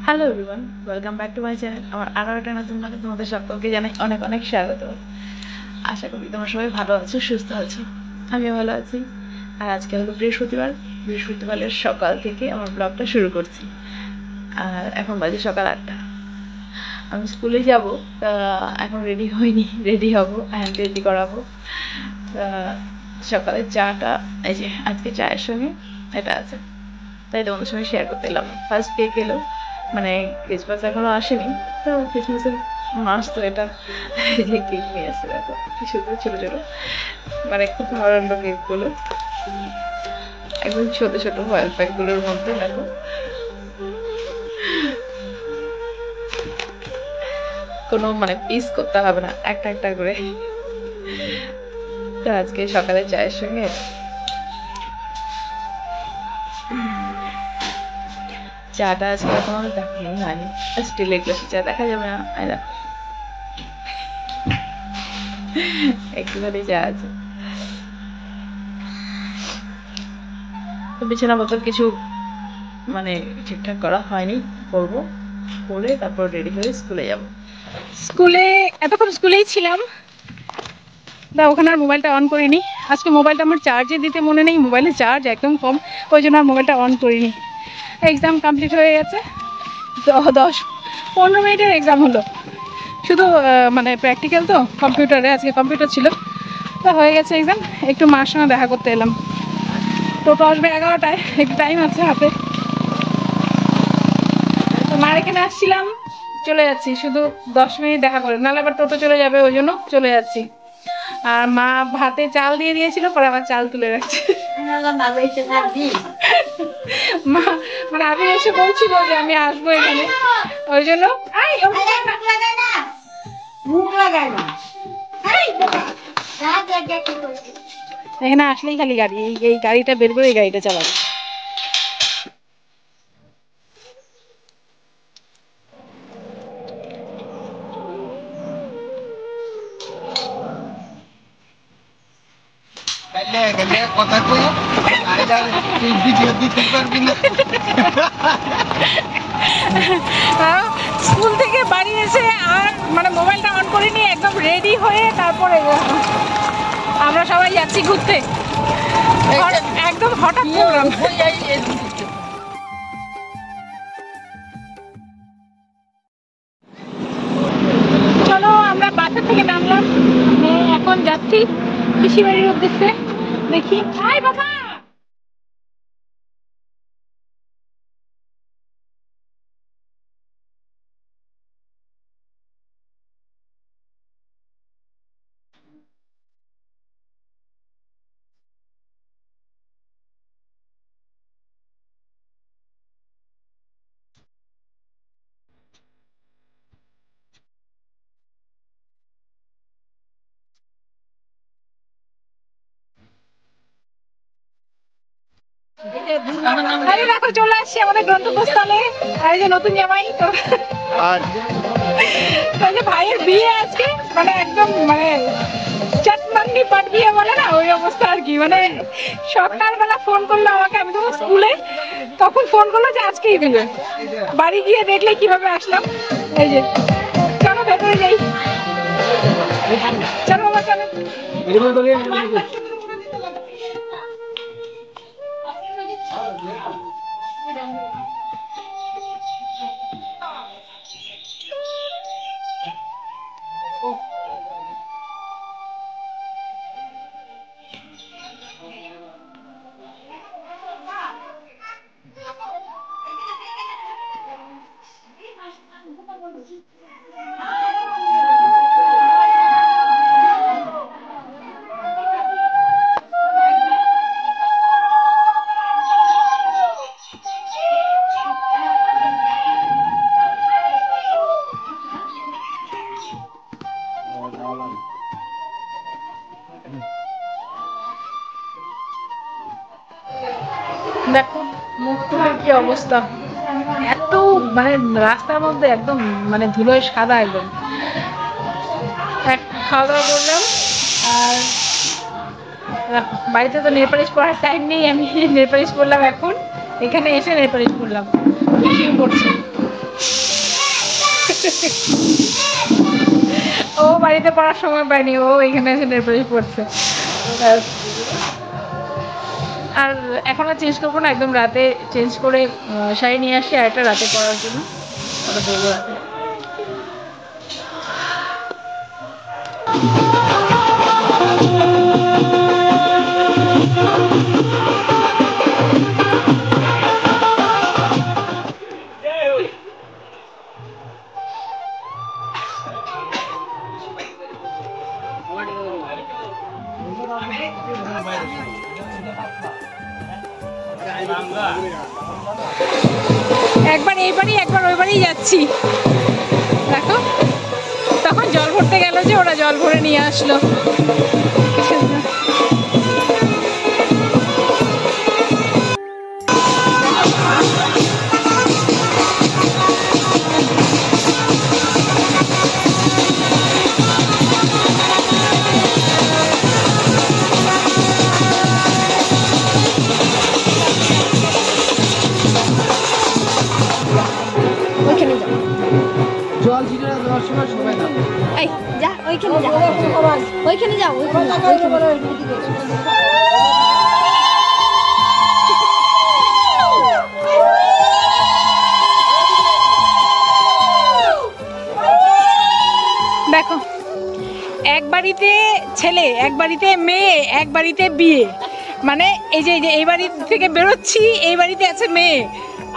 Hello everyone, welcome back to my channel. আমার আরও একটা নতুন ব্লগে তোমাদের সকলকে জানাই অনেক অনেক স্বাগত। আশা করি তোমরা সবাই ভালো আছো, সুস্থ আছো। আমিও ভালো আছি। আর আজকে হলো বৃহস্পতিবারের সকাল থেকে আমার ব্লগটা শুরু করছি। আর এখন বাজে সকাল 8টা। আমি স্কুলে যাব, এখন রেডি হইনি, রেডি হব, হ্যান্ড রেডি করাবো। সকালে চাটা, এই যে আজকে চায়ের সঙ্গে এটা আছে, তাই তোমাদের সঙ্গে শেয়ার করতে এলাম। ফার্স্ট কেক এলো, মানে ক্রিসমাস এখনো আসেনি, তো ক্রিসমাসের মাস তো এটা। যে কেক নিয়ে আসছে, দেখো কি সুন্দর ছোট ছোট, মানে খুব ভালো লাগলো কেকগুলো, একদম ছোট ছোট ফয়েল প্যাকগুলোর মধ্যে। দেখো কোনো মানে পিস করতে হবে না, একটা একটা করে। তো আজকে সকালে চায়ের সঙ্গে চাটা আজকে এখনো দেখানো হয়নি, স্টিলের গ্লাসে চা দেখা যাবে না। একটুখানি চা আছে। তো বিছানাপত্র কিছু মানে ঠিকঠাক করা হয়নি, করবো, করে তারপর রেডি হয়ে স্কুলে যাব। এতক্ষণ স্কুলেই ছিলাম, ওখানে আর মোবাইলটা অন করিনি। আজকে মোবাইলটা আমার চার্জে দিতে মনে নেই, মোবাইলের চার্জ একদম কম, ওই জন্য আর মোবাইলটা অন করিনি। এক্সাম কমপ্লিট হয়ে গেছে, 10-15 মিনিটের এক্সাম হলো। শুধু মানে প্র্যাকটিক্যাল তো, কম্পিউটারে আজকে কম্পিউটার ছিল, তো হয়ে গেছে এক্সাম। একটু মার সঙ্গে দেখা করতে এলাম। টোটো আসবে 11টায়, একটু টাইম আছে হাতে। তো মার এখানে আসছিলাম, চলে যাচ্ছি, শুধু 10 মিনিট দেখা করে, নাহলে আবার টোটো চলে যাবে, ওই জন্য চলে যাচ্ছি। আর মা ভাতে চাল দিয়ে দিয়েছিল, পরে আবার চাল তুলে রাখছে। মা মানে আমি এসে বলছিল যে আমি আসবো এখানে, ওই জন্য এখানে আসলেই খালি গাড়ি, এই গাড়িটা বের করে এই গাড়িটা চালাবে। কথা কই তুই ভিডিও দিতে পারবি না। স্কুল থেকে বাড়ি এসে আর মানে মোবাইলটা অন করিনি, একদম রেডি হয়ে তারপরে আমরা সবাই যাচ্ছি ঘুরতে। একদম হঠাৎ প্রোগ্রাম। চলো আমরা বাসা থেকে নামলাম, এখন যাচ্ছি পিসিবাড়ির উদ্দেশ্যে। দেখি বাবা। দেখো চলে আসছি আমাদের গন্তব্যস্থলে। আর এই যে নতুন জামাই, তো ভাইয়ের বিয়ে আজকে, মানে একদম মানে চাটমান্ডি পাট বিয়ে বলে না, ওই অবস্থা আর কি। মানে সকালবেলা ফোন করলো আমাকে, আমি তখন স্কুলে, তখন ফোন করলো যে আজকেই বিয়ে। বাড়ি গিয়ে দেখলে কিভাবে আসলাম। এই যে চলো ভেতরে যাই, চলো বাবা চলো। দেখো মুখটুকের কি অবস্থা, এত মানে রাস্তার মধ্যে একদম মানে ধুলোয় সাদা একদম। খাওয়া দাওয়া করলাম, আর বাড়িতে তো নেল পালিশ পরার টাইম নেই, আমি নেল পালিশ করলাম এখন, এখানে এসে নেল পালিশ করলাম। করছি ও বাড়িতে পড়ার সময় পায়নি, ও এখানে এসে নেপালি পড়ছে। আর এখন আর চেঞ্জ করবো না, একদম রাতে চেঞ্জ করে শাড়ি নিয়ে আসি আর একটা রাতে পরার জন্য, ওটা দেবো রাতে। একবার এই বাড়ি একবার ওই বাড়ি যাচ্ছি, দেখো তখন জল ভরতে গেল যে ওরা জল ভরে নিয়ে আসলো। জল ছিটে দেওয়ার সময় সবাই না এই যা ওইখানে যা, ওইখানে যাও, ওইখানে দেখো এক বাড়িতে ছেলে, এক বাড়িতে মেয়ে, এক বাড়িতে বিয়ে, মানে এই যে এই বাড়ি থেকে বেরোচ্ছি, এই বাড়িতে আছে মেয়ে,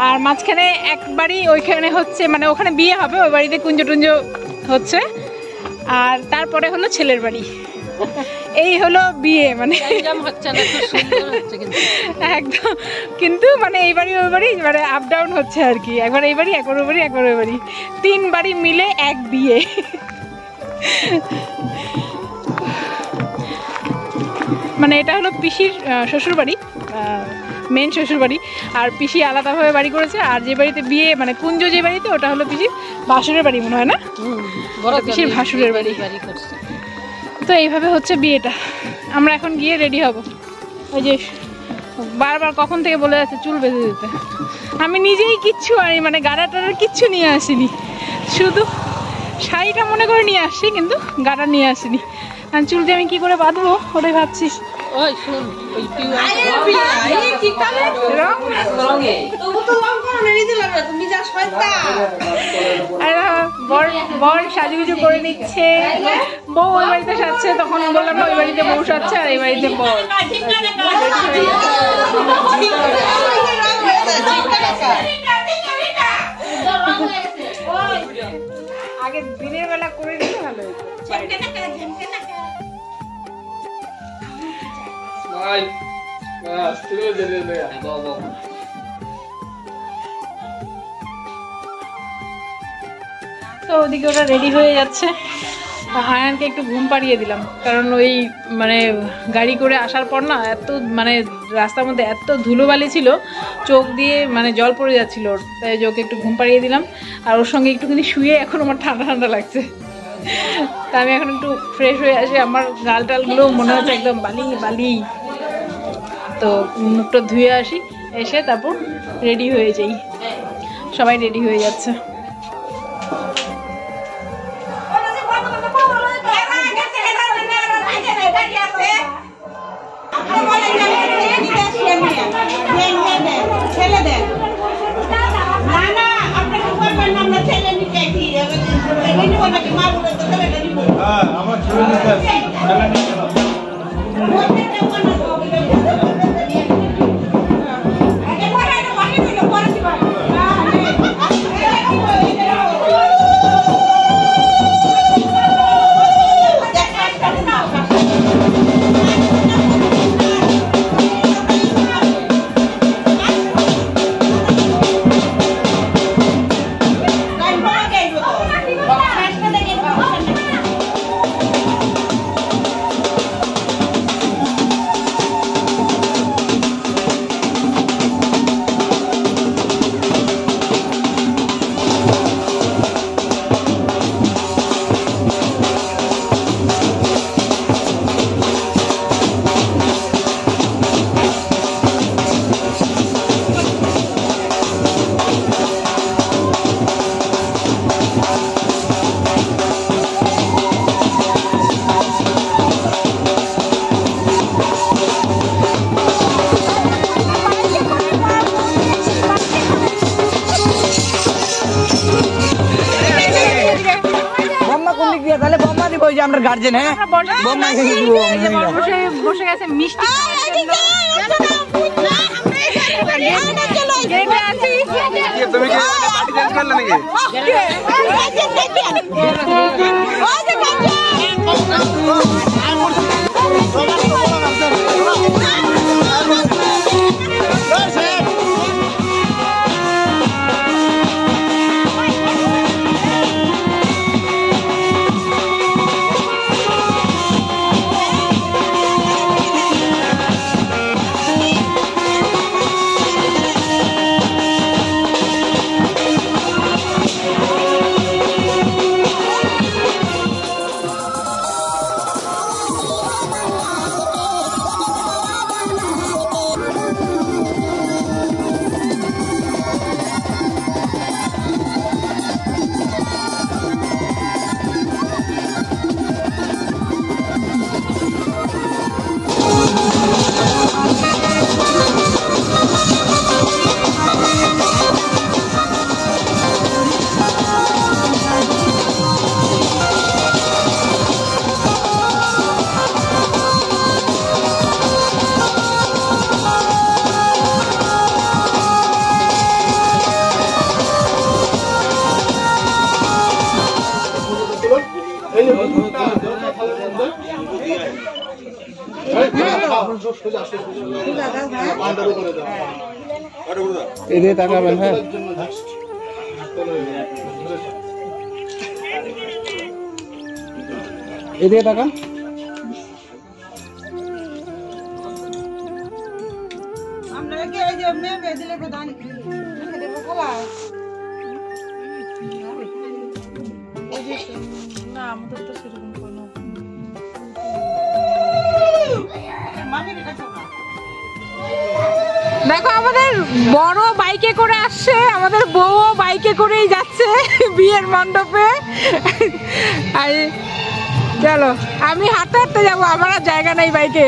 আর মাঝখানে এক বাড়ি ওইখানে হচ্ছে, মানে ওখানে বিয়ে হবে, ওই বাড়িতে কুঞ্জ টুঞ্জ হচ্ছে, আর তারপরে হলো ছেলের বাড়ি। এই হলো বিয়ে, মানে একদম, কিন্তু মানে এই বাড়ি ওই বাড়ি মানে আপ ডাউন হচ্ছে আর কি, একবার এই বাড়ি একবার ওই বাড়ি একবার ওই বাড়ি, 3 বাড়ি মিলে এক বিয়ে। মানে এটা হলো পিসির শ্বশুর বাড়ি, মেন শ্বশুর বাড়ি, আর পিসি আলাদাভাবে বাড়ি করেছে, আর যে বাড়িতে বিয়ে মানে কুঞ্জ যে বাড়িতে, ওটা হলো পিসির ভাসুরের বাড়ি মনে হয় না, পিসির ভাসুরের বাড়ি। তো এইভাবে হচ্ছে বিয়েটা। আমরা এখন গিয়ে রেডি হব। ওই যে বারবার কখন থেকে বলে যাচ্ছে চুল বেঁধে দিতে, আমি নিজেই কিচ্ছু আনি মানে গাড়া টাড়ার কিচ্ছু নিয়ে আসিনি, শুধু শাড়িটা মনে করে নিয়ে আসছি, কিন্তু গাড়া নিয়ে আসিনি। আর চুলটা আমি কি করে বাঁধবো ওটাই ভাবছি। বর সাজুগুজু করে নিচ্ছে, বউ ওই বাড়িতে সাজছে, তখন বললাম না ওই বাড়িতে বউ সাজছে আর এই বাড়িতে বর। আগে দিনের বেলা করে দিলে ভালো হতো। তো ওদিকে ওটা রেডি হয়ে যাচ্ছে, আয়ানকে একটু ঘুম পাড়িয়ে দিলাম, কারণ ওই মানে গাড়ি করে আসার পর না এত মানে রাস্তার মধ্যে এত ধুলোবালি ছিল, চোখ দিয়ে মানে জল পড়ে যাচ্ছিল, তাই ওকে একটু ঘুম পাড়িয়ে দিলাম। আর ওর সঙ্গে একটুখানি শুয়ে এখন আমার ঠান্ডা ঠান্ডা লাগছে, তা আমি এখন একটু ফ্রেশ হয়ে আসি, আমার গাল টালগুলো মনে হচ্ছে একদম বালি বালি, তো মুখটা ধুয়ে আসি, এসে তারপর রেডি হয়ে যাই। সবাই রেডি হয়ে যাচ্ছে। আমার ছেলে দিয়ে তাহলে বোমা দিব ওই যে আমরা গার্জেন হ্যাঁ বোমা খেয়ে দিব বসে গেছে মিষ্টি তুমি কি পার্টি চেঞ্জ করলে নাকি এদিকে তাকাবেন হ্যাঁ এদিকে তাকান দেখো আমাদের বড় বাইকে করে আসছে, আমাদের বউ বাইকে করেই যাচ্ছে বিয়ের মণ্ডপে। আর চলো আমি হাঁটতে হাঁটতে যাবো, আমার আর জায়গা নেই বাইকে।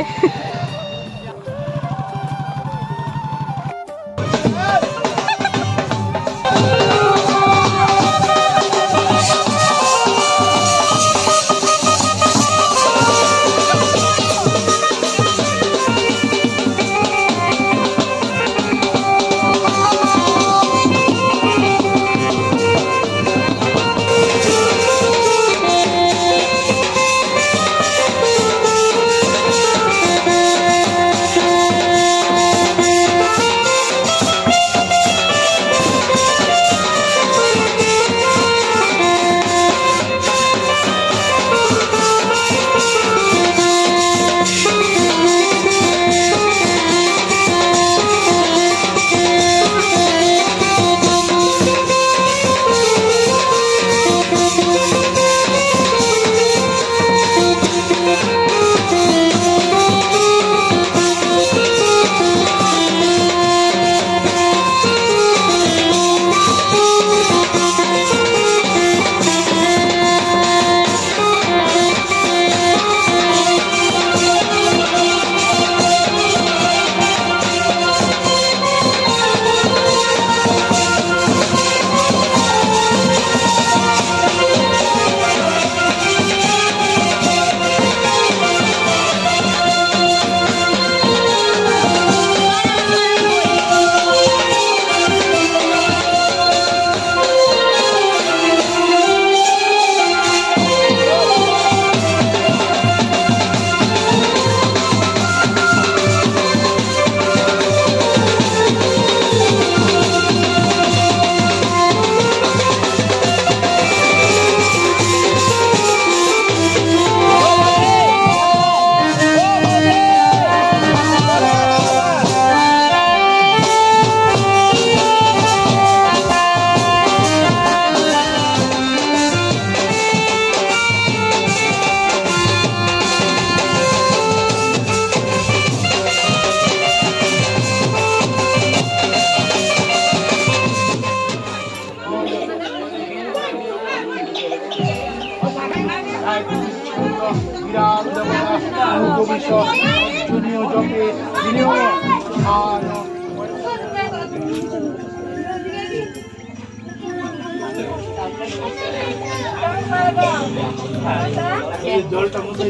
জলটা মতো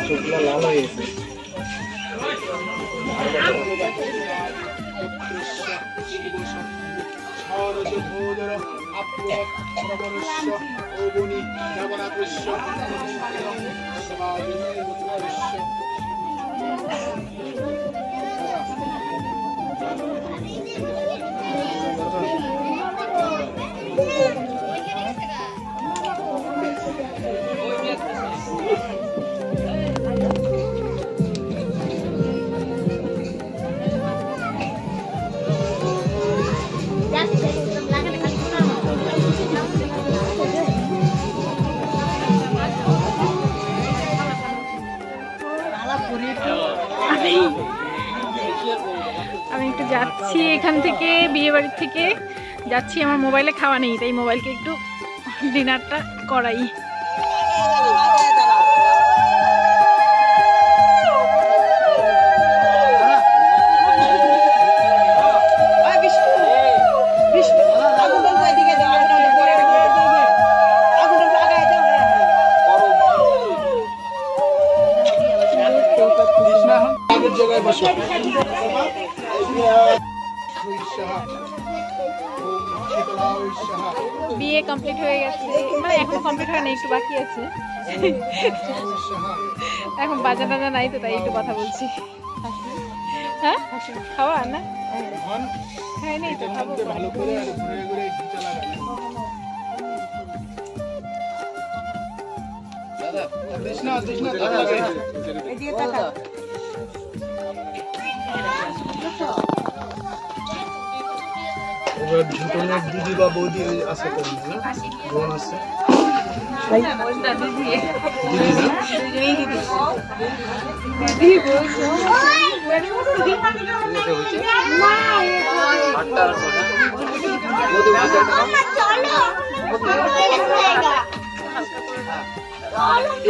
চোখগুলো লাল হয়ে গেছে। আমি একটু যাচ্ছি এখান থেকে, বিয়ে বাড়ির থেকে যাচ্ছি। আমার মোবাইলে খাওয়া নেই, তাই মোবাইলকে একটু ডিনারটা করাই। বিয়ে কমপ্লিট হয়ে গেছে, মানে এখন কমপ্লিট হয়নি, একটু বাকি আছে। এখন বাজা টাজা নাই তো, তাই একটু কথা বলছি। হ্যাঁ খাওয়া না খাই নেই তো, খাবো। ঝুটনের দিদি বা বৌদি আছে তো, বোন আছে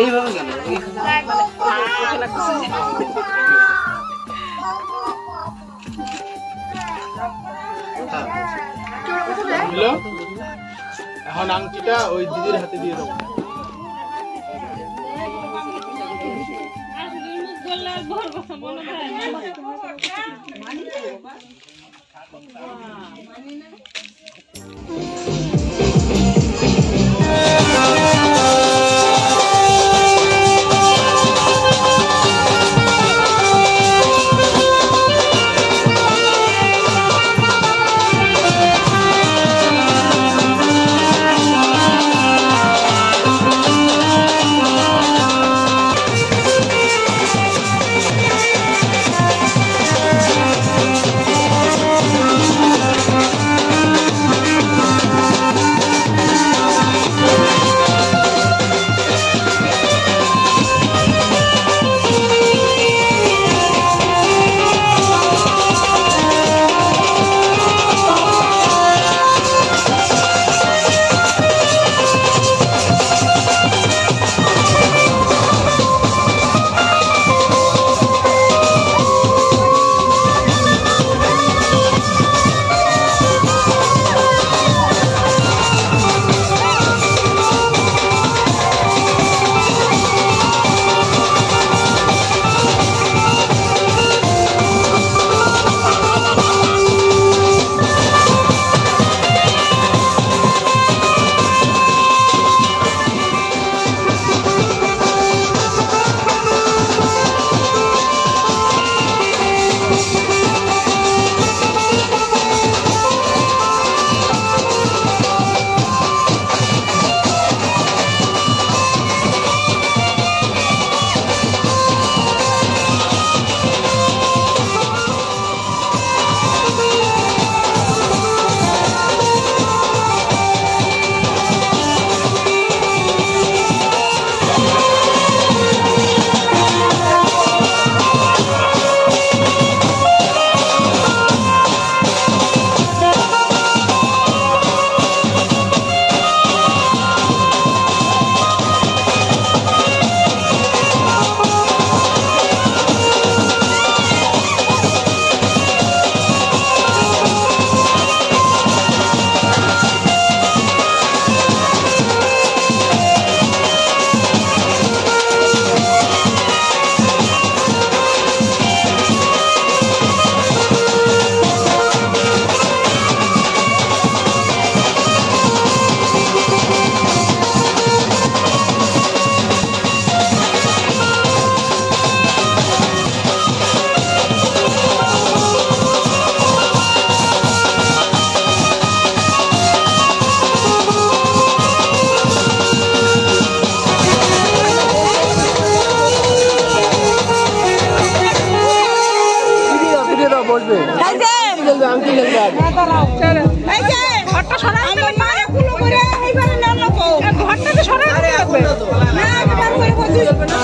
এইভাবে কেন এখন আংটিটা ওই দিদির হাতে দিয়ে দেবো। চলো এই যে ঘরটা সরাই দিলে পারে কুলো করে এইবারে না না কও ঘরটা তো সরাই দিতে হবে না একবার করে বসে না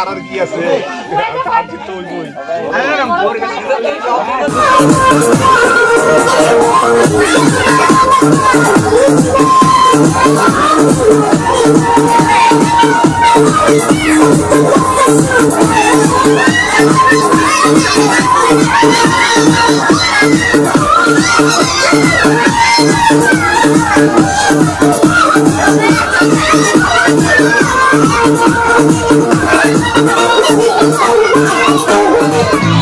আর কি আছে Thank you.